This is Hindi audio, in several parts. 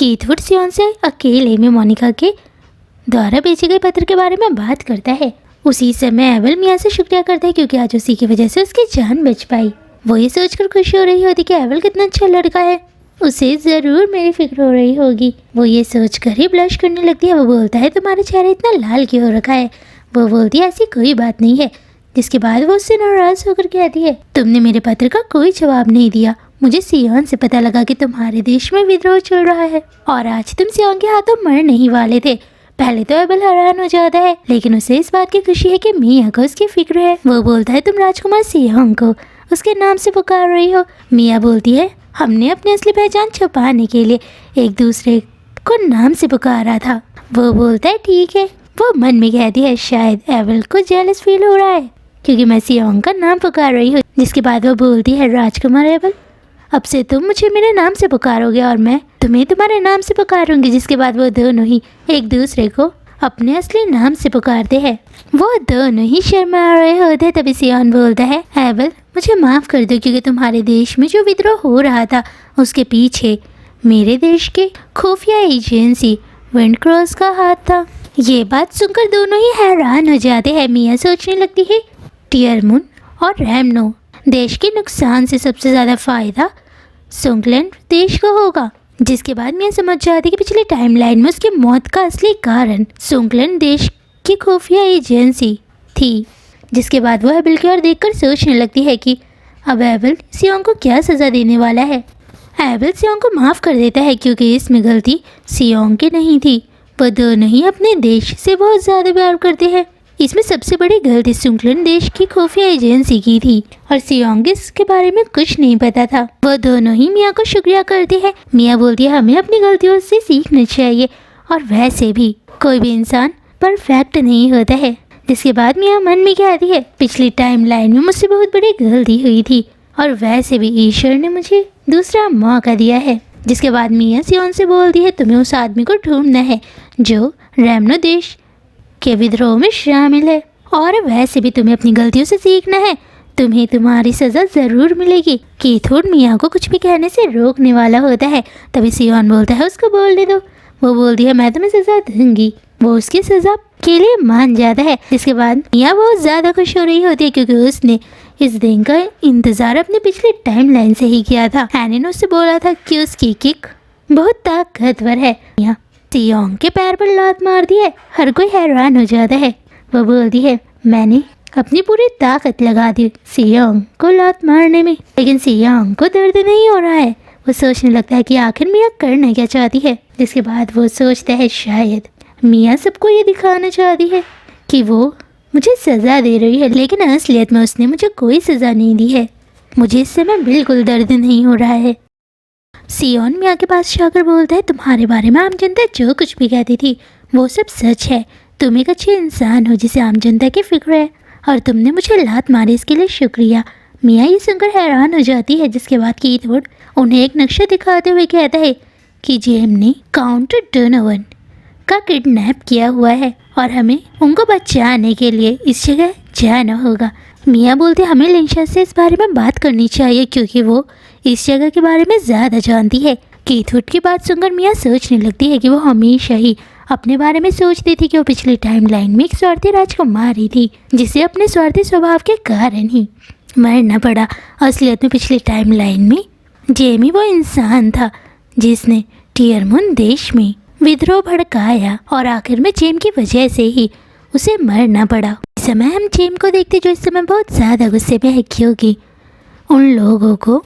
कीथवुड सियोन से अकेले में मोनिका के द्वारा भेजे गए पत्र के बारे में बात करता है। उसी समय एबल मिया से शुक्रिया करता है क्योंकि आज उसी की वजह से उसकी जान बच पाई। वो ये सोचकर खुश हो रही होती कि एबल कितना अच्छा लड़का है, उसे ज़रूर मेरी फिक्र हो रही होगी। वो ये सोचकर ही ब्लश करने लगती है। वो बोलता है तुम्हारा चेहरा इतना लाल क्यों हो रखा है। वो बोलती है ऐसी कोई बात नहीं है। जिसके बाद वो उससे नाराज़ होकर कहती है तुमने मेरे पत्र का कोई जवाब नहीं दिया। मुझे सियोन से पता लगा कि तुम्हारे देश में विद्रोह चल रहा है और आज तुम सियोन के हाथों मर नहीं वाले थे। पहले तो एबल हैरान हो जाता है, लेकिन उसे इस बात की खुशी है कि मिया को उसकी फिक्र है। वो बोलता है तुम राजकुमार सियोन को उसके नाम से पुकार रही हो। मिया बोलती है हमने अपनी असली पहचान छुपाने के लिए एक दूसरे को नाम से पुकारा था। वो बोलता है ठीक है। वो मन में कहती है शायद एबल को जेलस फील हो रहा है क्योंकि मैं सियोन का नाम पुकार रही हूँ। जिसके बाद वो बोलती है राजकुमार एबल अब से तुम मुझे मेरे नाम से पुकारोगे और मैं तुम्हें तुम्हारे नाम से पुकारूंगी। जिसके बाद वो दोनों ही एक दूसरे को अपने असली नाम से पुकारते हैं। वो दोनों ही शर्मा रहे होते। तभी सियोन बोलता है एबल मुझे माफ़ कर दो क्योंकि तुम्हारे देश में जो विद्रोह हो रहा था उसके पीछे मेरे देश के खुफिया एजेंसी विंडक्रॉस का हाथ था। ये बात सुनकर दोनों ही हैरान हो जाते हैं। मिया सोचने लगती है टियरमुन और रैमनो देश के नुकसान से सबसे ज़्यादा फ़ायदा सुंगलैंड देश को होगा। जिसके बाद मिया समझ जाती कि पिछली टाइमलाइन में उसकी मौत का असली कारण सुंगलैंड देश की खुफिया एजेंसी थी। जिसके बाद वो एबल की ओर देखकर सोचने लगती है कि अब एबल सियोन को क्या सज़ा देने वाला है। एबल सियोन को माफ़ कर देता है क्योंकि इसमें गलती सियोन की नहीं थी। वो दोनों ही अपने देश से बहुत ज़्यादा प्यार करते हैं। इसमें सबसे बड़ी गलती सुंगलैंड देश की खुफिया एजेंसी की थी और सियोन को इसके बारे में कुछ नहीं पता था। वो दोनों ही मिया को शुक्रिया करती है। मिया बोलती है हमें अपनी गलतियों से सीखना चाहिए और वैसे भी कोई भी इंसान परफेक्ट नहीं होता है। जिसके बाद मिया मन में कहती है पिछली टाइमलाइन में मुझसे बहुत बड़ी गलती हुई थी और वैसे भी ईश्वर ने मुझे दूसरा मौका दिया है। जिसके बाद मिया सियोन से बोलती है तुम्हें उस आदमी को ढूंढना है जो रैमनो देश के विद्रोह में शामिल है और वैसे भी तुम्हें अपनी गलतियों से सीखना है। तुम्हें तुम्हारी सज़ा ज़रूर मिलेगी। कीथवुड मिया को कुछ भी कहने से रोकने वाला होता है। तभी सियोन बोलता है उसको बोलने दो। वो बोलती है मैं तुम्हें सज़ा दूंगी। वो उसकी सज़ा के लिए मान जाता है। जिसके बाद मिया बहुत ज़्यादा खुश हो रही होती है क्योंकि उसने इस दिन का इंतज़ार अपने पिछले टाइमलाइन से ही किया था। हैनी ने उससे बोला था कि उसकी किक बहुत ताकतवर है। मिया सियोन के पैर पर लात मार दी है। हर कोई हैरान हो जाता है। वो बोलती है मैंने अपनी पूरी ताकत लगा दी सियोन को लात मारने में, लेकिन सियोन को दर्द नहीं हो रहा है। वो सोचने लगता है कि आखिर मिया करना क्या चाहती है। जिसके बाद वो सोचता है शायद मिया सबको ये दिखाना चाहती है कि वो मुझे सज़ा दे रही है, लेकिन असलियत में उसने मुझे कोई सज़ा नहीं दी है। मुझे इस समय बिल्कुल दर्द नहीं हो रहा है। सियोन मिया के पास जाकर बोलता है तुम्हारे बारे में आम जनता जो कुछ भी कहती थी वो सब सच है। तुम एक अच्छे इंसान हो जिसे आम जनता की फिक्र है और तुमने मुझे लात मारी इसके लिए शुक्रिया। मिया ये सुनकर हैरान हो जाती है। जिसके बाद कीथवुड उन्हें एक नक्शा दिखाते हुए कहता है कि जेम ने काउंट डोनोवन का किडनैप किया हुआ है और हमें उनको बचाने के लिए इस जगह जाना होगा। मिया बोलते हमें लिंशा से इस बारे में बात करनी चाहिए क्योंकि वो इस जगह के बारे में ज़्यादा जानती है। कीथवुड की बात सुनकर मिया सोचने लगती है कि वो हमेशा ही अपने बारे में सोचती थी कि वो पिछली टाइमलाइन में एक स्वार्थी राजकुमारी थी जिसे अपने स्वार्थी स्वभाव के कारण ही मरना पड़ा। असलियत में पिछली टाइमलाइन में जेमी वो इंसान था जिसने टियरमुन देश में विद्रोह भड़काया और आखिर में जेम की वजह से ही उसे मरना पड़ा। इस समय हम जेम को देखते जो इस समय बहुत ज़्यादा गुस्से में है क्योंकि उन लोगों को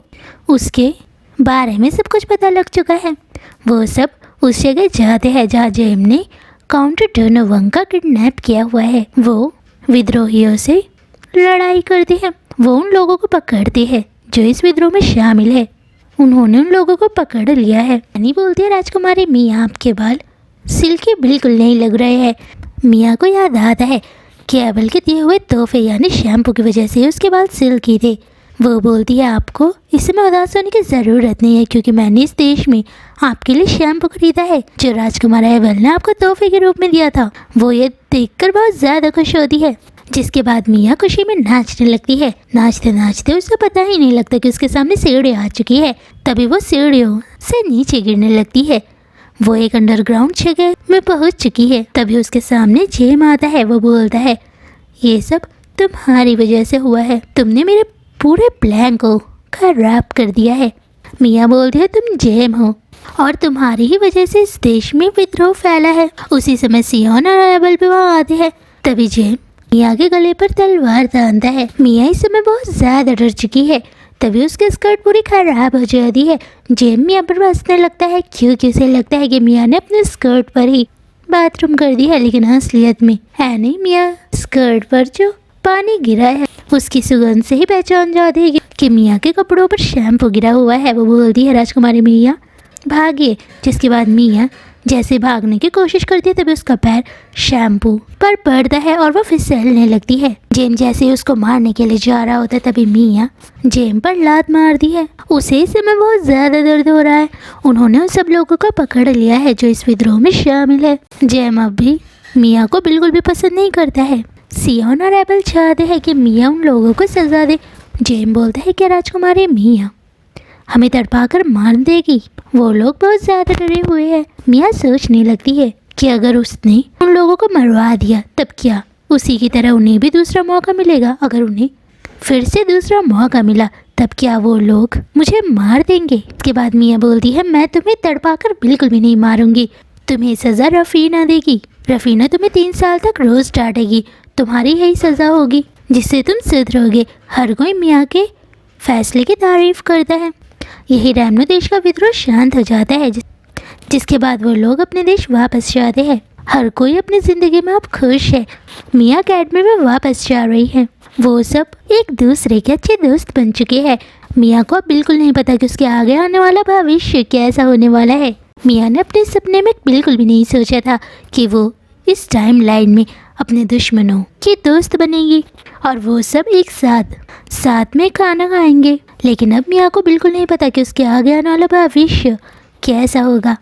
उसके बारे में सब कुछ पता लग चुका है। वो सब उस जगह जाते हैं जहाँ जेम ने काउंट डोनोवन का किडनैप किया हुआ है। वो विद्रोहियों से लड़ाई करते हैं। वो उन लोगों को पकड़ते हैं जो इस विद्रोह में शामिल है। उन्होंने उन लोगों को पकड़ लिया है। यानी बोलती है राजकुमारी मिया आपके बाल सिल्की बिल्कुल नहीं लग रहे हैं। मिया को याद आता है कि एबल के दिए हुए तोहफे यानी शैम्पू की वजह से उसके बाल सिल्की थे। वो बोलती है आपको इस समय उदास होने की ज़रूरत नहीं है क्योंकि मैंने इस देश में आपके लिए शैम्पू खरीदा है जो राजकुमार एबल ने आपको तोहफे के रूप में दिया था। वो ये देखकर बहुत ज़्यादा खुश होती है। जिसके बाद मिया खुशी में नाचने लगती है। नाचते नाचते उसे पता ही नहीं लगता कि उसके सामने सीढ़ी आ चुकी है। तभी वो सीढ़ियों से नीचे गिरने लगती है। वो एक अंडरग्राउंड जगह में पहुंच चुकी है। तभी उसके सामने जेम आता है। वो बोलता है, ये सब तुम्हारी वजह से हुआ है, तुमने मेरे पूरे प्लान को खराब कर दिया है। मिया बोलती है, तुम जेम हो और तुम्हारी ही वजह से इस देश में विद्रोह फैला है। उसी समय सियोन और एबल भी वहाँ आते हैं। तभी जेम मिया के गले पर तलवार तानता है। मिया इस समय बहुत ज़्यादा डर चुकी है। तभी उसकी स्कर्ट पूरी खराब हो जाती है। जेम मिया पर हंसने लगता है क्योंकि उसे लगता है कि मिया ने अपने स्कर्ट पर ही बाथरूम कर दी है, लेकिन असलियत में है नहीं। मिया स्कर्ट पर जो पानी गिरा है उसकी सुगंध से ही पहचान जाती है कि मिया के कपड़ों पर शैम्पू गिरा हुआ है। वो बोलती है, राजकुमारी मिया भागिए। जिसके बाद मिया जैसे भागने की कोशिश करती है तभी उसका पैर शैम्पू पर पड़ता है और वो फिसलने लगती है। जेम जैसे उसको मारने के लिए जा रहा होता है तभी मिया जेम पर लात मारती है। उसे इस समय बहुत ज़्यादा दर्द हो रहा है। उन्होंने उन सब लोगों को पकड़ लिया है जो इस विद्रोह में शामिल है। जेम अब भी मिया को बिल्कुल भी पसंद नहीं करता है। सियोन और एबल चाहते हैं कि मिया उन लोगों को सजा दे। जेम बोलता है कि राजकुमारी मिया हमें तड़पा कर मार देगी। वो लोग बहुत ज़्यादा डरे हुए हैं। मिया सोचने लगती है कि अगर उसने उन लोगों को मरवा दिया तब क्या उसी की तरह उन्हें भी दूसरा मौका मिलेगा। अगर उन्हें फिर से दूसरा मौका मिला तब क्या वो लोग मुझे मार देंगे। इसके बाद मिया बोलती है, मैं तुम्हें तड़पा कर बिल्कुल भी नहीं मारूंगी, तुम्हें सज़ा रफ़ीना देगी। रफ़ीना तुम्हें 3 साल तक रोज़ डांटेगी, तुम्हारी यही सज़ा होगी जिससे तुम सुधरोगे। हर कोई मिया के फैसले की तारीफ करता है। यही रैमनो देश का विद्रोह शांत हो जाता है, जिसके बाद वो लोग अपने देश वापस जाते हैं। हर कोई अपनी ज़िंदगी में अब खुश है। मिया अकेडमी में वापस जा रही है। वो सब एक दूसरे के अच्छे दोस्त बन चुके हैं। मिया को अब बिल्कुल नहीं पता कि उसके आगे आने वाला भविष्य कैसा होने वाला है। मिया ने अपने सपने में बिल्कुल भी नहीं सोचा था कि वो इस टाइम लाइन में अपने दुश्मनों की दोस्त बनेगी और वो सब एक साथ में खाना खाएंगे। लेकिन अब मिया को बिल्कुल नहीं पता कि उसके आगे आने वाला भविष्य कैसा होगा।